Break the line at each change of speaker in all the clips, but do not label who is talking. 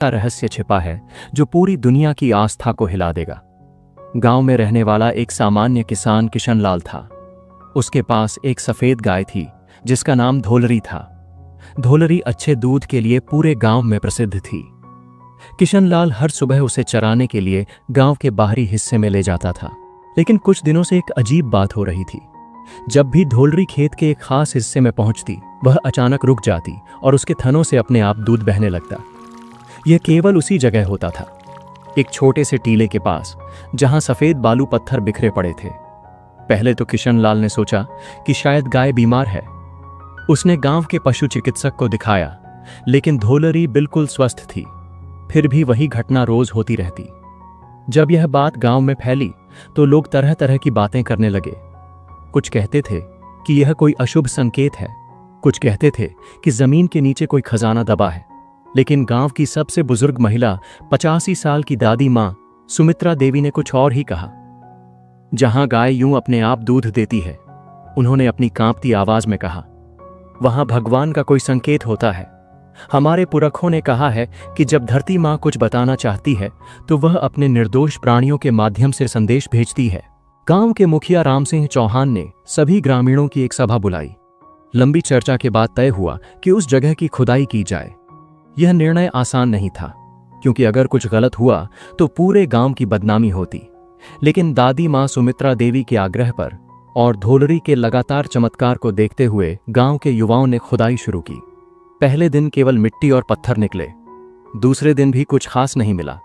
का रहस्य छिपा है जो पूरी दुनिया की आस्था को हिला देगा। गांव में रहने वाला एक सामान्य किसान किशनलाल था। उसके पास एक सफेद गाय थी जिसका नाम धोलरी था। धोलरी अच्छे दूध के लिए पूरे गांव में प्रसिद्ध थी। किशनलाल हर सुबह उसे चराने के लिए गांव के बाहरी हिस्से में ले जाता था। लेकिन कुछ दिनों से एक अजीब बात हो रही थी। जब भी धोलरी खेत के एक खास हिस्से में पहुंचती, वह अचानक रुक जाती और उसके थनों से अपने आप दूध बहने लगता। यह केवल उसी जगह होता था, एक छोटे से टीले के पास, जहां सफेद बालू पत्थर बिखरे पड़े थे। पहले तो किशनलाल ने सोचा कि शायद गाय बीमार है। उसने गांव के पशु चिकित्सक को दिखाया, लेकिन धोलरी बिल्कुल स्वस्थ थी। फिर भी वही घटना रोज होती रहती। जब यह बात गांव में फैली तो लोग तरह तरह की बातें करने लगे। कुछ कहते थे कि यह कोई अशुभ संकेत है, कुछ कहते थे कि जमीन के नीचे कोई खजाना दबा है। लेकिन गांव की सबसे बुजुर्ग महिला 85 साल की दादी मां सुमित्रा देवी ने कुछ और ही कहा। जहां गाय यूं अपने आप दूध देती है, उन्होंने अपनी कांपती आवाज में कहा, वहां भगवान का कोई संकेत होता है। हमारे पुरखों ने कहा है कि जब धरती मां कुछ बताना चाहती है तो वह अपने निर्दोष प्राणियों के माध्यम से संदेश भेजती है। गांव के मुखिया राम सिंह चौहान ने सभी ग्रामीणों की एक सभा बुलाई। लंबी चर्चा के बाद तय हुआ कि उस जगह की खुदाई की जाए। यह निर्णय आसान नहीं था, क्योंकि अगर कुछ गलत हुआ तो पूरे गांव की बदनामी होती। लेकिन दादी मां सुमित्रा देवी के आग्रह पर और धोलरी के लगातार चमत्कार को देखते हुए गांव के युवाओं ने खुदाई शुरू की। पहले दिन केवल मिट्टी और पत्थर निकले। दूसरे दिन भी कुछ खास नहीं मिला।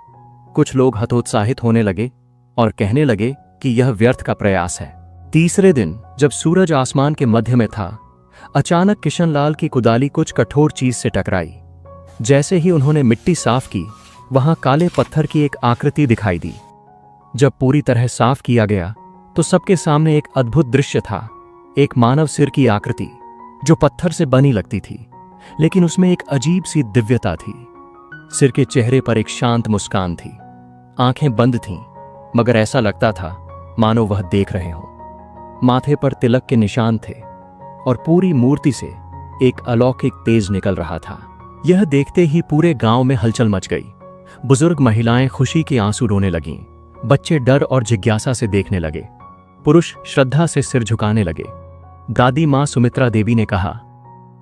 कुछ लोग हतोत्साहित होने लगे और कहने लगे कि यह व्यर्थ का प्रयास है। तीसरे दिन जब सूरज आसमान के मध्य में था, अचानक किशनलाल की कुदाली कुछ कठोर चीज से टकराई। जैसे ही उन्होंने मिट्टी साफ की, वहां काले पत्थर की एक आकृति दिखाई दी। जब पूरी तरह साफ किया गया तो सबके सामने एक अद्भुत दृश्य था। एक मानव सिर की आकृति जो पत्थर से बनी लगती थी, लेकिन उसमें एक अजीब सी दिव्यता थी। सिर के चेहरे पर एक शांत मुस्कान थी। आंखें बंद थीं, मगर ऐसा लगता था मानो वह देख रहे हों। माथे पर तिलक के निशान थे और पूरी मूर्ति से एक अलौकिक तेज निकल रहा था। यह देखते ही पूरे गांव में हलचल मच गई। बुजुर्ग महिलाएं खुशी के आंसू रोने लगीं। बच्चे डर और जिज्ञासा से देखने लगे। पुरुष श्रद्धा से सिर झुकाने लगे। दादी मां सुमित्रा देवी ने कहा,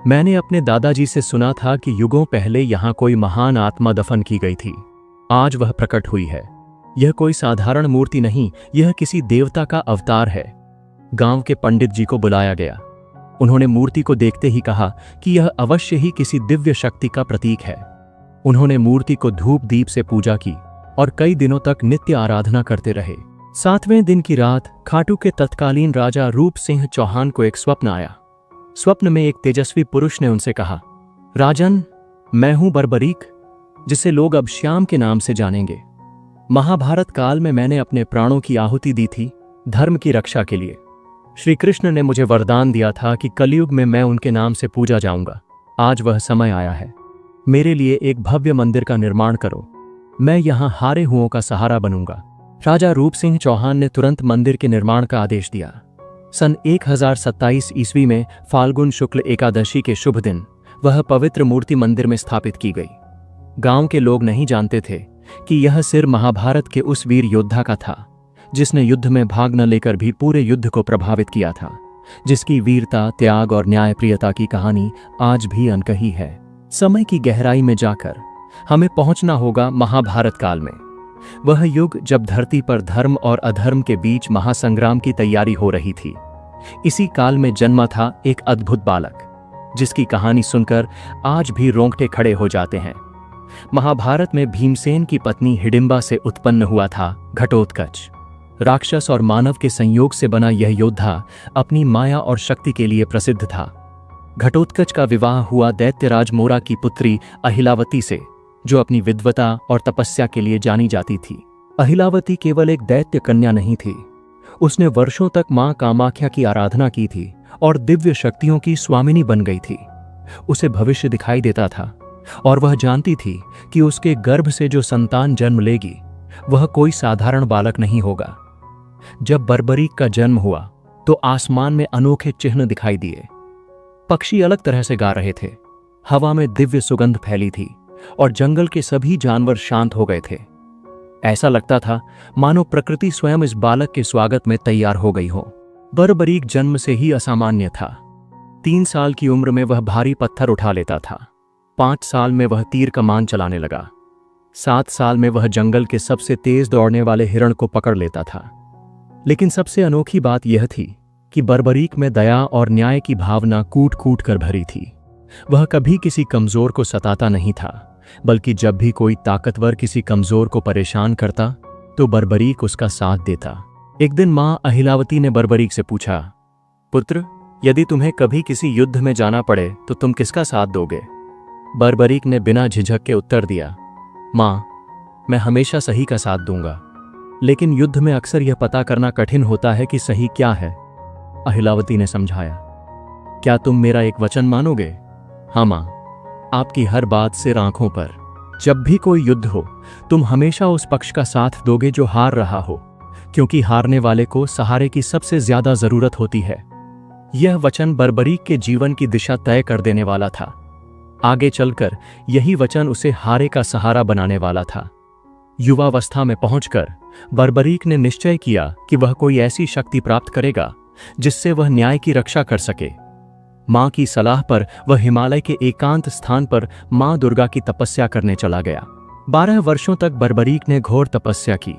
मैंने अपने दादाजी से सुना था कि युगों पहले यहां कोई महान आत्मा दफन की गई थी। आज वह प्रकट हुई है। यह कोई साधारण मूर्ति नहीं, यह किसी देवता का अवतार है। गांव के पंडित जी को बुलाया गया। उन्होंने मूर्ति को देखते ही कहा कि यह अवश्य ही किसी दिव्य शक्ति का प्रतीक है। उन्होंने मूर्ति को धूप दीप से पूजा की और कई दिनों तक नित्य आराधना करते रहे। 7वें दिन की रात खाटू के तत्कालीन राजा रूप सिंह चौहान को एक स्वप्न आया। स्वप्न में एक तेजस्वी पुरुष ने उनसे कहा, राजन, मैं हूं बर्बरीक, जिसे लोग अब श्याम के नाम से जानेंगे। महाभारत काल में मैंने अपने प्राणों की आहुति दी थी धर्म की रक्षा के लिए। श्री कृष्ण ने मुझे वरदान दिया था कि कलयुग में मैं उनके नाम से पूजा जाऊंगा। आज वह समय आया है। मेरे लिए एक भव्य मंदिर का निर्माण करो। मैं यहां हारे हुओं का सहारा बनूंगा। राजा रूप सिंह चौहान ने तुरंत मंदिर के निर्माण का आदेश दिया। सन 1027 ईस्वी में फाल्गुन शुक्ल एकादशी के शुभ दिन वह पवित्र मूर्ति मंदिर में स्थापित की गई। गांव के लोग नहीं जानते थे कि यह सिर महाभारत के उस वीर योद्धा का था जिसने युद्ध में भाग न लेकर भी पूरे युद्ध को प्रभावित किया था, जिसकी वीरता, त्याग और न्यायप्रियता की कहानी आज भी अनकही है। समय की गहराई में जाकर हमें पहुंचना होगा महाभारत काल में। वह युग जब धरती पर धर्म और अधर्म के बीच महासंग्राम की तैयारी हो रही थी। इसी काल में जन्मा था एक अद्भुत बालक, जिसकी कहानी सुनकर आज भी रोंगटे खड़े हो जाते हैं। महाभारत में भीमसेन की पत्नी हिडिंबा से उत्पन्न हुआ था घटोत्कच। राक्षस और मानव के संयोग से बना यह योद्धा अपनी माया और शक्ति के लिए प्रसिद्ध था। घटोत्कच का विवाह हुआ दैत्यराज मोरा की पुत्री अहिलावती से, जो अपनी विद्वता और तपस्या के लिए जानी जाती थी। अहिलावती केवल एक दैत्य कन्या नहीं थी, उसने वर्षों तक मां कामाख्या की आराधना की थी और दिव्य शक्तियों की स्वामिनी बन गई थी। उसे भविष्य दिखाई देता था और वह जानती थी कि उसके गर्भ से जो संतान जन्म लेगी वह कोई साधारण बालक नहीं होगा। जब बर्बरीक का जन्म हुआ तो आसमान में अनोखे चिन्ह दिखाई दिए। पक्षी अलग तरह से गा रहे थे। हवा में दिव्य सुगंध फैली थी। और जंगल के सभी जानवर शांत हो गए थे। ऐसा लगता था मानो प्रकृति स्वयं इस बालक के स्वागत में तैयार हो गई हो। बर्बरीक जन्म से ही असामान्य था। 3 साल की उम्र में वह भारी पत्थर उठा लेता था। 5 साल में वह तीर कमान चलाने लगा। 7 साल में वह जंगल के सबसे तेज दौड़ने वाले हिरण को पकड़ लेता था। लेकिन सबसे अनोखी बात यह थी कि बर्बरीक में दया और न्याय की भावना कूट कूट कर भरी थी। वह कभी किसी कमजोर को सताता नहीं था, बल्कि जब भी कोई ताकतवर किसी कमजोर को परेशान करता तो बर्बरीक उसका साथ देता। एक दिन मां अहिलावती ने बर्बरीक से पूछा, पुत्र, यदि तुम्हें कभी किसी युद्ध में जाना पड़े तो तुम किसका साथ दोगे? बर्बरीक ने बिना झिझक के उत्तर दिया, मां, मैं हमेशा सही का साथ दूंगा, लेकिन युद्ध में अक्सर यह पता करना कठिन होता है कि सही क्या है। अहिलावती ने समझाया, क्या तुम मेरा एक वचन मानोगे? हाँ मां, आपकी हर बात सिर आंखों पर। जब भी कोई युद्ध हो तुम हमेशा उस पक्ष का साथ दोगे जो हार रहा हो, क्योंकि हारने वाले को सहारे की सबसे ज्यादा जरूरत होती है। यह वचन बर्बरीक के जीवन की दिशा तय कर देने वाला था। आगे चलकर यही वचन उसे हारे का सहारा बनाने वाला था। युवावस्था में पहुंचकर बर्बरीक ने निश्चय किया कि वह कोई ऐसी शक्ति प्राप्त करेगा जिससे वह न्याय की रक्षा कर सके। मां की सलाह पर वह हिमालय के एकांत स्थान पर मां दुर्गा की तपस्या करने चला गया। 12 वर्षों तक बर्बरीक ने घोर तपस्या की।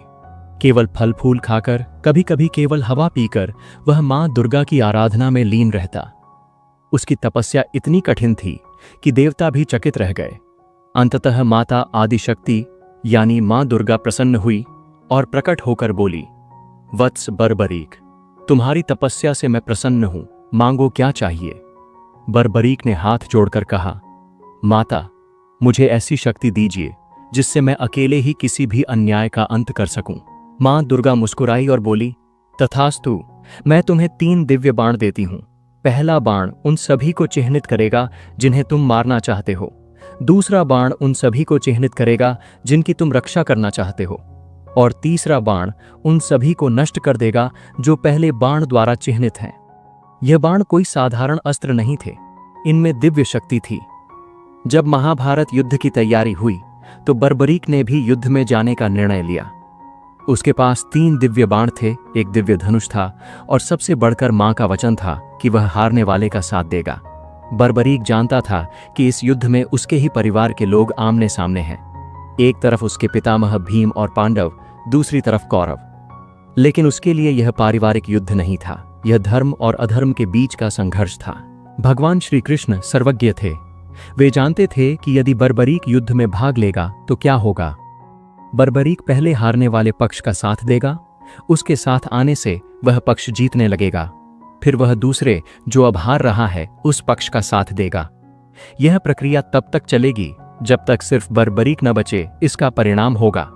केवल फल फूल खाकर, कभी कभी केवल हवा पीकर वह मां दुर्गा की आराधना में लीन रहता। उसकी तपस्या इतनी कठिन थी कि देवता भी चकित रह गए। अंततः माता आदिशक्ति यानी मां दुर्गा प्रसन्न हुई और प्रकट होकर बोली, वत्स बर्बरीक, तुम्हारी तपस्या से मैं प्रसन्न हूं, मांगो क्या चाहिए? बर्बरीक ने हाथ जोड़कर कहा, माता, मुझे ऐसी शक्ति दीजिए जिससे मैं अकेले ही किसी भी अन्याय का अंत कर सकूं। मां दुर्गा मुस्कुराई और बोली, तथास्तु, मैं तुम्हें 3 दिव्य बाण देती हूं। पहला बाण उन सभी को चिह्नित करेगा जिन्हें तुम मारना चाहते हो। दूसरा बाण उन सभी को चिह्नित करेगा जिनकी तुम रक्षा करना चाहते हो। और तीसरा बाण उन सभी को नष्ट कर देगा जो पहले बाण द्वारा चिह्नित हैं। यह बाण कोई साधारण अस्त्र नहीं थे, इनमें दिव्य शक्ति थी। जब महाभारत युद्ध की तैयारी हुई तो बर्बरीक ने भी युद्ध में जाने का निर्णय लिया। उसके पास 3 दिव्य बाण थे, एक दिव्य धनुष था और सबसे बढ़कर मां का वचन था कि वह हारने वाले का साथ देगा। बर्बरीक जानता था कि इस युद्ध में उसके ही परिवार के लोग आमने सामने हैं। एक तरफ उसके पितामह भीम और पांडव, दूसरी तरफ कौरव। लेकिन उसके लिए यह पारिवारिक युद्ध नहीं था, यह धर्म और अधर्म के बीच का संघर्ष था। भगवान श्री कृष्ण सर्वज्ञ थे। वे जानते थे कि यदि बर्बरीक युद्ध में भाग लेगा तो क्या होगा। बर्बरीक पहले हारने वाले पक्ष का साथ देगा, उसके साथ आने से वह पक्ष जीतने लगेगा। फिर वह दूसरे, जो अब हार रहा है, उस पक्ष का साथ देगा। यह प्रक्रिया तब तक चलेगी जब तक सिर्फ बर्बरीक न बचे। इसका परिणाम होगा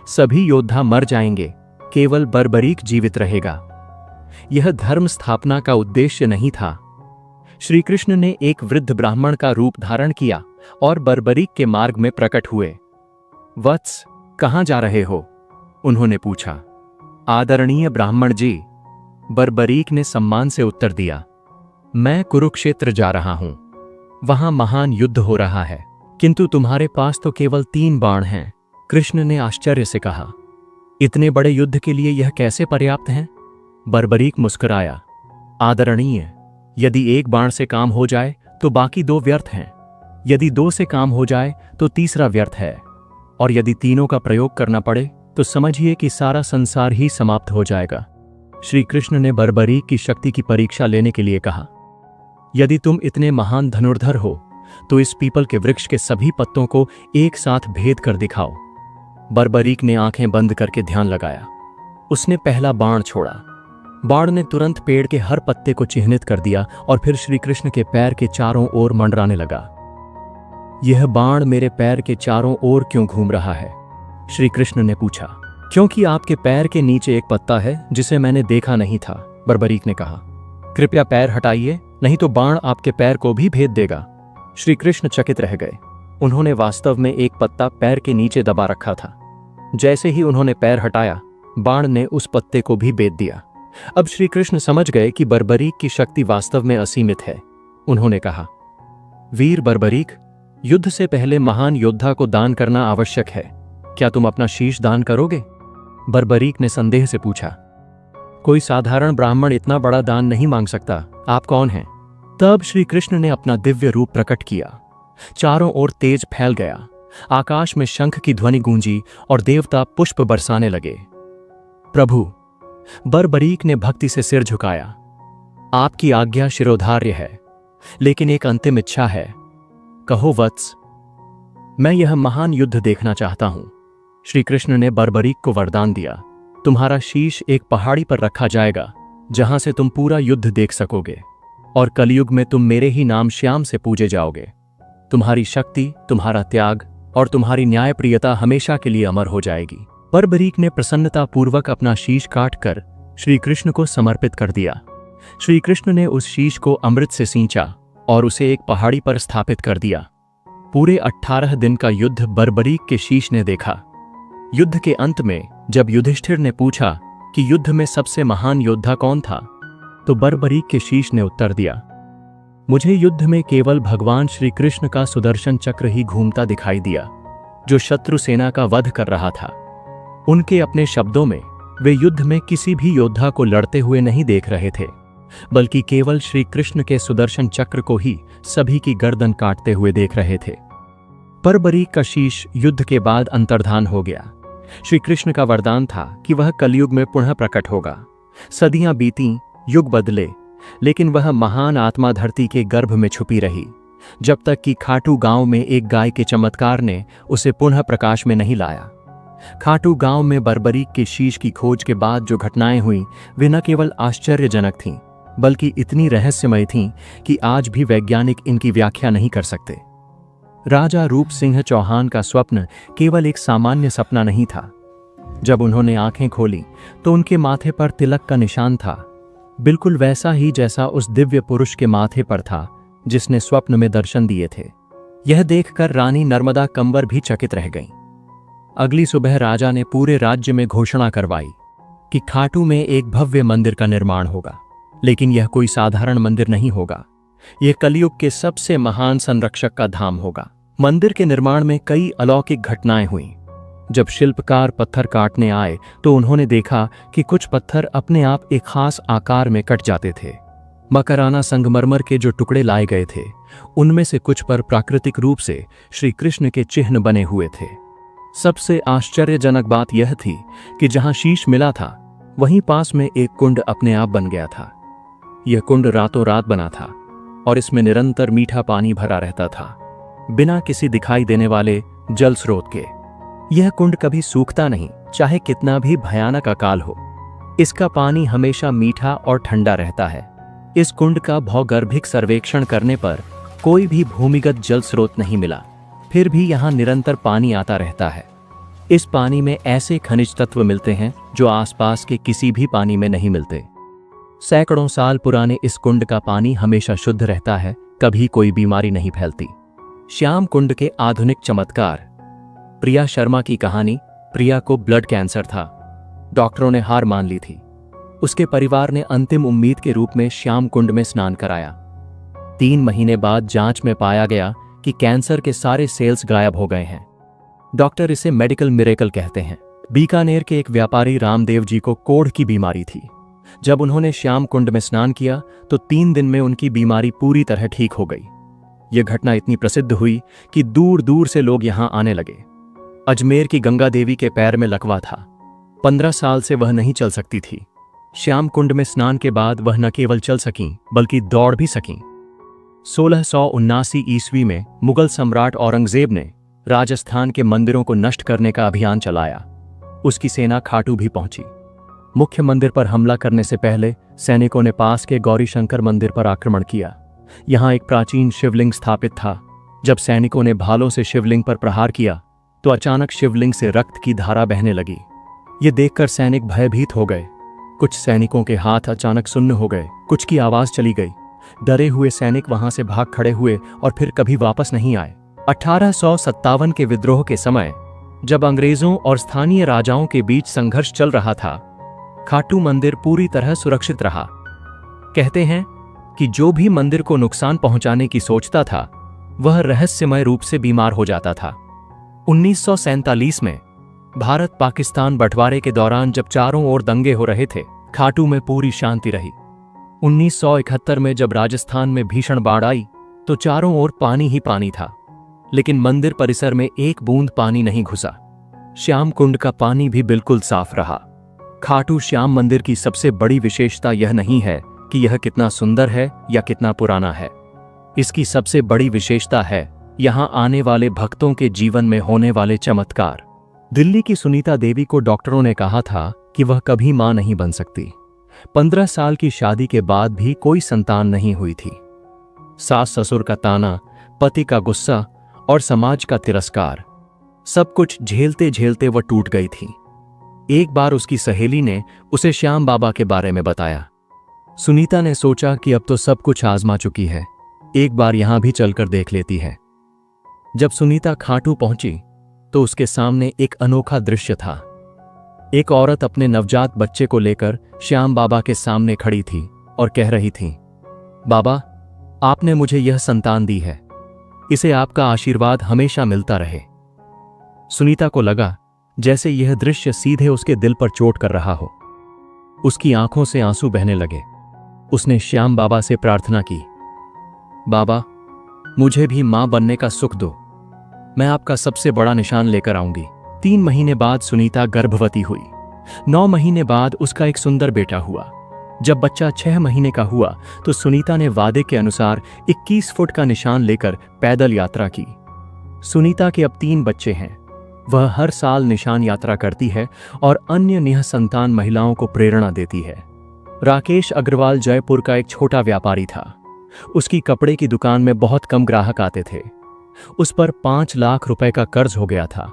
सभी योद्धा मर जाएंगे, केवल बर्बरीक जीवित रहेगा। यह धर्म स्थापना का उद्देश्य नहीं था। श्री कृष्ण ने एक वृद्ध ब्राह्मण का रूप धारण किया और बर्बरीक के मार्ग में प्रकट हुए। वत्स, कहां जा रहे हो? उन्होंने पूछा। आदरणीय ब्राह्मण जी, बर्बरीक ने सम्मान से उत्तर दिया, मैं कुरुक्षेत्र जा रहा हूं। वहां महान युद्ध हो रहा है, किंतु तुम्हारे पास तो केवल 3 बाण हैं। कृष्ण ने आश्चर्य से कहा, इतने बड़े युद्ध के लिए यह कैसे पर्याप्त हैं? बर्बरीक मुस्कुराया, आदरणीय, यदि 1 बाण से काम हो जाए तो बाकी 2 व्यर्थ हैं। यदि 2 से काम हो जाए तो तीसरा व्यर्थ है, और यदि तीनों का प्रयोग करना पड़े तो समझिए कि सारा संसार ही समाप्त हो जाएगा। श्री कृष्ण ने बर्बरीक की शक्ति की परीक्षा लेने के लिए कहा, यदि तुम इतने महान धनुर्धर हो तो इस पीपल के वृक्ष के सभी पत्तों को एक साथ भेद कर दिखाओ। बर्बरीक ने आंखें बंद करके ध्यान लगाया। उसने पहला बाण छोड़ा। बाण ने तुरंत पेड़ के हर पत्ते को चिह्नित कर दिया और फिर श्री कृष्ण के पैर के चारों ओर मंडराने लगा। यह बाण मेरे पैर के चारों ओर क्यों घूम रहा है? श्री कृष्ण ने पूछा। क्योंकि आपके पैर के नीचे एक पत्ता है जिसे मैंने देखा नहीं था, बर्बरीक ने कहा। कृपया पैर हटाइए, नहीं तो बाण आपके पैर को भी भेद देगा। श्री कृष्ण चकित रह गए। उन्होंने वास्तव में एक पत्ता पैर के नीचे दबा रखा था। जैसे ही उन्होंने पैर हटाया, बाण ने उस पत्ते को भी भेद दिया। अब श्री कृष्ण समझ गए कि बर्बरीक की शक्ति वास्तव में असीमित है। उन्होंने कहा, वीर बर्बरीक, युद्ध से पहले महान योद्धा को दान करना आवश्यक है। क्या तुम अपना शीश दान करोगे? बर्बरीक ने संदेह से पूछा। कोई साधारण ब्राह्मण इतना बड़ा दान नहीं मांग सकता। आप कौन हैं? तब श्री कृष्ण ने अपना दिव्य रूप प्रकट किया। चारों ओर तेज फैल गया। आकाश में शंख की ध्वनि गूंजी और देवता पुष्प बरसाने लगे। प्रभु, बर्बरीक ने भक्ति से सिर झुकाया। आपकी आज्ञा शिरोधार्य है, लेकिन एक अंतिम इच्छा है। कहो वत्स। मैं यह महान युद्ध देखना चाहता हूं। श्री कृष्ण ने बर्बरीक को वरदान दिया। तुम्हारा शीश एक पहाड़ी पर रखा जाएगा, जहां से तुम पूरा युद्ध देख सकोगे, और कलयुग में तुम मेरे ही नाम श्याम से पूजे जाओगे। तुम्हारी शक्ति, तुम्हारा त्याग और तुम्हारी न्यायप्रियता हमेशा के लिए अमर हो जाएगी। बर्बरीक ने प्रसन्नता पूर्वक अपना शीश काटकर श्री कृष्ण को समर्पित कर दिया। श्री कृष्ण ने उस शीश को अमृत से सींचा और उसे एक पहाड़ी पर स्थापित कर दिया। पूरे 18 दिन का युद्ध बर्बरीक के शीश ने देखा। युद्ध के अंत में जब युधिष्ठिर ने पूछा कि युद्ध में सबसे महान योद्धा कौन था, तो बर्बरीक के शीश ने उत्तर दिया, मुझे युद्ध में केवल भगवान श्री कृष्ण का सुदर्शन चक्र ही घूमता दिखाई दिया, जो शत्रु सेना का वध कर रहा था। उनके अपने शब्दों में वे युद्ध में किसी भी योद्धा को लड़ते हुए नहीं देख रहे थे, बल्कि केवल श्री कृष्ण के सुदर्शन चक्र को ही सभी की गर्दन काटते हुए देख रहे थे। बर्बरीक का शीश युद्ध के बाद अंतर्धान हो गया। श्री कृष्ण का वरदान था कि वह कलयुग में पुनः प्रकट होगा। सदियां बीती, युग बदले, लेकिन वह महान आत्मा धरती के गर्भ में छुपी रही, जब तक कि खाटू गांव में एक गाय के चमत्कार ने उसे पुनः प्रकाश में नहीं लाया। खाटू गांव में बर्बरीक के शीश की खोज के बाद जो घटनाएं हुईं, वे न केवल आश्चर्यजनक थीं, बल्कि इतनी रहस्यमय थीं कि आज भी वैज्ञानिक इनकी व्याख्या नहीं कर सकते। राजा रूप सिंह चौहान का स्वप्न केवल एक सामान्य सपना नहीं था। जब उन्होंने आंखें खोली तो उनके माथे पर तिलक का निशान था, बिल्कुल वैसा ही जैसा उस दिव्य पुरुष के माथे पर था जिसने स्वप्न में दर्शन दिए थे। यह देखकर रानी नर्मदा कंवर भी चकित रह गईं। अगली सुबह राजा ने पूरे राज्य में घोषणा करवाई कि खाटू में एक भव्य मंदिर का निर्माण होगा, लेकिन यह कोई साधारण मंदिर नहीं होगा। यह कलयुग के सबसे महान संरक्षक का धाम होगा। मंदिर के निर्माण में कई अलौकिक घटनाएं हुईं। जब शिल्पकार पत्थर काटने आए तो उन्होंने देखा कि कुछ पत्थर अपने आप एक खास आकार में कट जाते थे। मकराना संगमरमर के जो टुकड़े लाए गए थे, उनमें से कुछ पर प्राकृतिक रूप से श्री कृष्ण के चिन्ह बने हुए थे। सबसे आश्चर्यजनक बात यह थी कि जहां शीश मिला था, वहीं पास में एक कुंड अपने आप बन गया था। यह कुंड रातों रात बना था और इसमें निरंतर मीठा पानी भरा रहता था, बिना किसी दिखाई देने वाले जल स्रोत के। यह कुंड कभी सूखता नहीं, चाहे कितना भी भयानक अकाल हो। इसका पानी हमेशा मीठा और ठंडा रहता है। इस कुंड का भौगर्भिक सर्वेक्षण करने पर कोई भी भूमिगत जल स्रोत नहीं मिला, फिर भी यहाँ निरंतर पानी आता रहता है। इस पानी में ऐसे खनिज तत्व मिलते हैं जो आसपास के किसी भी पानी में नहीं मिलते। सैकड़ों साल पुराने इस कुंड का पानी हमेशा शुद्ध रहता है, कभी कोई बीमारी नहीं फैलती। श्याम कुंड के आधुनिक चमत्कार। प्रिया शर्मा की कहानी। प्रिया को ब्लड कैंसर था। डॉक्टरों ने हार मान ली थी। उसके परिवार ने अंतिम उम्मीद के रूप में श्याम कुंड में स्नान कराया। 3 महीने बाद जांच में पाया गया कि कैंसर के सारे सेल्स गायब हो गए हैं। डॉक्टर इसे मेडिकल मिरेकल कहते हैं। बीकानेर के एक व्यापारी रामदेव जी को कोढ़ की बीमारी थी। जब उन्होंने श्याम कुंड में स्नान किया तो 3 दिन में उनकी बीमारी पूरी तरह ठीक हो गई। यह घटना इतनी प्रसिद्ध हुई कि दूर दूर से लोग यहां आने लगे। अजमेर की गंगा देवी के पैर में लकवा था। 15 साल से वह नहीं चल सकती थी। श्याम कुंड में स्नान के बाद वह न केवल चल सकीं, बल्कि दौड़ भी सकीं। 1679 ईस्वी में मुगल सम्राट औरंगजेब ने राजस्थान के मंदिरों को नष्ट करने का अभियान चलाया। उसकी सेना खाटू भी पहुंची। मुख्य मंदिर पर हमला करने से पहले सैनिकों ने पास के गौरी शंकर मंदिर पर आक्रमण किया। यहां एक प्राचीन शिवलिंग स्थापित था। जब सैनिकों ने भालों से शिवलिंग पर प्रहार किया तो अचानक शिवलिंग से रक्त की धारा बहने लगी। ये देखकर सैनिक भयभीत हो गए। कुछ सैनिकों के हाथ अचानक सुन्न हो गए, कुछ की आवाज चली गई। डरे हुए सैनिक वहां से भाग खड़े हुए और फिर कभी वापस नहीं आए। 1857 के विद्रोह के समय, जब अंग्रेजों और स्थानीय राजाओं के बीच संघर्ष चल रहा था, खाटू मंदिर पूरी तरह सुरक्षित रहा। कहते हैं कि जो भी मंदिर को नुकसान पहुंचाने की सोचता था, वह रहस्यमय रूप से बीमार हो जाता था। 1947 में भारत पाकिस्तान बंटवारे के दौरान जब चारों ओर दंगे हो रहे थे, खाटू में पूरी शांति रही। 1971 में जब राजस्थान में भीषण बाढ़ आई तो चारों ओर पानी ही पानी था, लेकिन मंदिर परिसर में एक बूंद पानी नहीं घुसा। श्याम कुंड का पानी भी बिल्कुल साफ रहा। खाटू श्याम मंदिर की सबसे बड़ी विशेषता यह नहीं है कि यह कितना सुंदर है या कितना पुराना है। इसकी सबसे बड़ी विशेषता है यहां आने वाले भक्तों के जीवन में होने वाले चमत्कार। दिल्ली की सुनीता देवी को डॉक्टरों ने कहा था कि वह कभी मां नहीं बन सकती। 15 साल की शादी के बाद भी कोई संतान नहीं हुई थी। सास ससुर का ताना, पति का गुस्सा और समाज का तिरस्कार, सब कुछ झेलते झेलते वह टूट गई थी। एक बार उसकी सहेली ने उसे श्याम बाबा के बारे में बताया। सुनीता ने सोचा कि अब तो सब कुछ आजमा चुकी है, एक बार यहां भी चलकर देख लेती है। जब सुनीता खाटू पहुंची तो उसके सामने एक अनोखा दृश्य था। एक औरत अपने नवजात बच्चे को लेकर श्याम बाबा के सामने खड़ी थी और कह रही थी, बाबा, आपने मुझे यह संतान दी है, इसे आपका आशीर्वाद हमेशा मिलता रहे। सुनीता को लगा जैसे यह दृश्य सीधे उसके दिल पर चोट कर रहा हो। उसकी आंखों से आंसू बहने लगे। उसने श्याम बाबा से प्रार्थना की, बाबा, मुझे भी मां बनने का सुख दो, मैं आपका सबसे बड़ा निशान लेकर आऊंगी। 3 महीने बाद सुनीता गर्भवती हुई। 9 महीने बाद उसका एक सुंदर बेटा हुआ। जब बच्चा 6 महीने का हुआ तो सुनीता ने वादे के अनुसार 21 फुट का निशान लेकर पैदल यात्रा की। सुनीता के अब 3 बच्चे हैं। वह हर साल निशान यात्रा करती है और अन्य निःसंतान महिलाओं को प्रेरणा देती है। राकेश अग्रवाल जयपुर का एक छोटा व्यापारी था। उसकी कपड़े की दुकान में बहुत कम ग्राहक आते थे। उस पर 5 लाख रुपए का कर्ज हो गया था।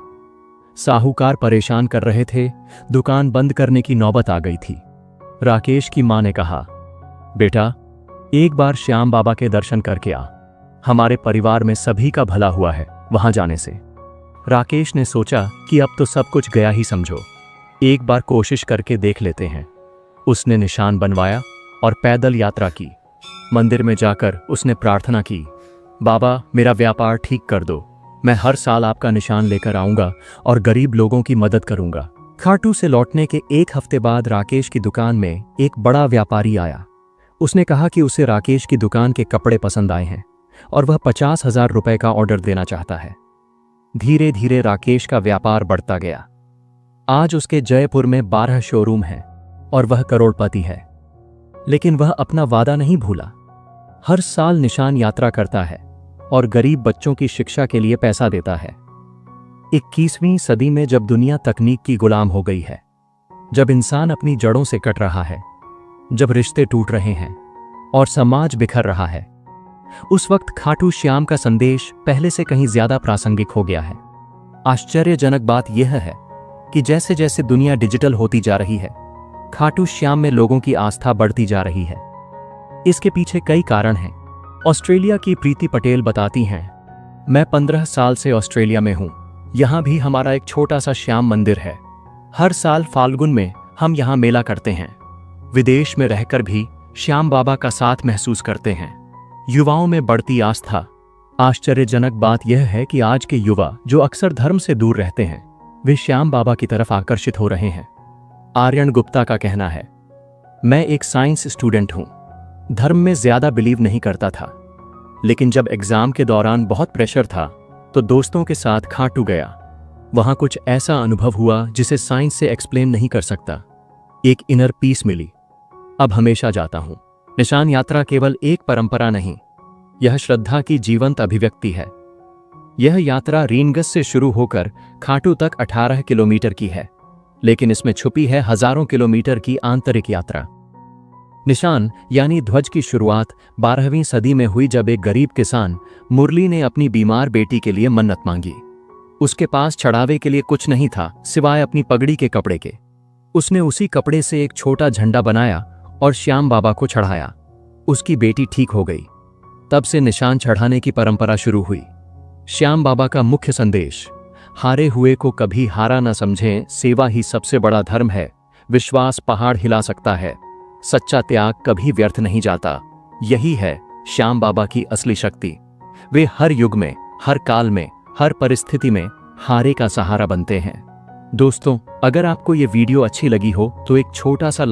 साहूकार परेशान कर रहे थे, दुकान बंद करने की नौबत आ गई थी। राकेश की मां ने कहा, बेटा, एक बार श्याम बाबा के दर्शन करके आ, हमारे परिवार में सभी का भला हुआ है वहां जाने से। राकेश ने सोचा कि अब तो सब कुछ गया ही समझो, एक बार कोशिश करके देख लेते हैं। उसने निशान बनवाया और पैदल यात्रा की। मंदिर में जाकर उसने प्रार्थना की, बाबा, मेरा व्यापार ठीक कर दो, मैं हर साल आपका निशान लेकर आऊंगा और गरीब लोगों की मदद करूंगा। खाटू से लौटने के 1 हफ्ते बाद राकेश की दुकान में एक बड़ा व्यापारी आया। उसने कहा कि उसे राकेश की दुकान के कपड़े पसंद आए हैं और वह 50,000 रुपए का ऑर्डर देना चाहता है। धीरे धीरे राकेश का व्यापार बढ़ता गया। आज उसके जयपुर में 12 शोरूम हैं और वह करोड़पति है। लेकिन वह अपना वादा नहीं भूला। हर साल निशान यात्रा करता है और गरीब बच्चों की शिक्षा के लिए पैसा देता है। 21वीं सदी में जब दुनिया तकनीक की गुलाम हो गई है, जब इंसान अपनी जड़ों से कट रहा है, जब रिश्ते टूट रहे हैं और समाज बिखर रहा है, उस वक्त खाटू श्याम का संदेश पहले से कहीं ज्यादा प्रासंगिक हो गया है। आश्चर्यजनक बात यह है कि जैसे जैसे दुनिया डिजिटल होती जा रही है, खाटू श्याम में लोगों की आस्था बढ़ती जा रही है। इसके पीछे कई कारण हैं। ऑस्ट्रेलिया की प्रीति पटेल बताती हैं, मैं 15 साल से ऑस्ट्रेलिया में हूं। यहां भी हमारा एक छोटा सा श्याम मंदिर है। हर साल फाल्गुन में हम यहां मेला करते हैं। विदेश में रहकर भी श्याम बाबा का साथ महसूस करते हैं। युवाओं में बढ़ती आस्था। आश्चर्यजनक बात यह है कि आज के युवा जो अक्सर धर्म से दूर रहते हैं, वे श्याम बाबा की तरफ आकर्षित हो रहे हैं। आर्यन गुप्ता का कहना है, मैं एक साइंस स्टूडेंट हूं, धर्म में ज्यादा बिलीव नहीं करता था, लेकिन जब एग्जाम के दौरान बहुत प्रेशर था तो दोस्तों के साथ खाटू गया। वहां कुछ ऐसा अनुभव हुआ जिसे साइंस से एक्सप्लेन नहीं कर सकता। एक इनर पीस मिली। अब हमेशा जाता हूं। निशान यात्रा केवल एक परंपरा नहीं, यह श्रद्धा की जीवंत अभिव्यक्ति है। यह यात्रा रीनगस से शुरू होकर खाटू तक 18 किलोमीटर की है, लेकिन इसमें छुपी है हजारों किलोमीटर की आंतरिक यात्रा। निशान यानी ध्वज की शुरुआत 12वीं सदी में हुई, जब एक गरीब किसान मुरली ने अपनी बीमार बेटी के लिए मन्नत मांगी। उसके पास चढ़ावे के लिए कुछ नहीं था सिवाय अपनी पगड़ी के कपड़े के। उसने उसी कपड़े से एक छोटा झंडा बनाया और श्याम बाबा को चढ़ाया। उसकी बेटी ठीक हो गई। तब से निशान चढ़ाने की परंपरा शुरू हुई। श्याम बाबा का मुख्य संदेश, हारे हुए को कभी हारा न समझें, सेवा ही सबसे बड़ा धर्म है, विश्वास पहाड़ हिला सकता है, सच्चा त्याग कभी व्यर्थ नहीं जाता। यही है श्याम बाबा की असली शक्ति। वे हर युग में, हर काल में, हर परिस्थिति में हारे का सहारा बनते हैं। दोस्तों, अगर आपको ये वीडियो अच्छी लगी हो तो एक छोटा सा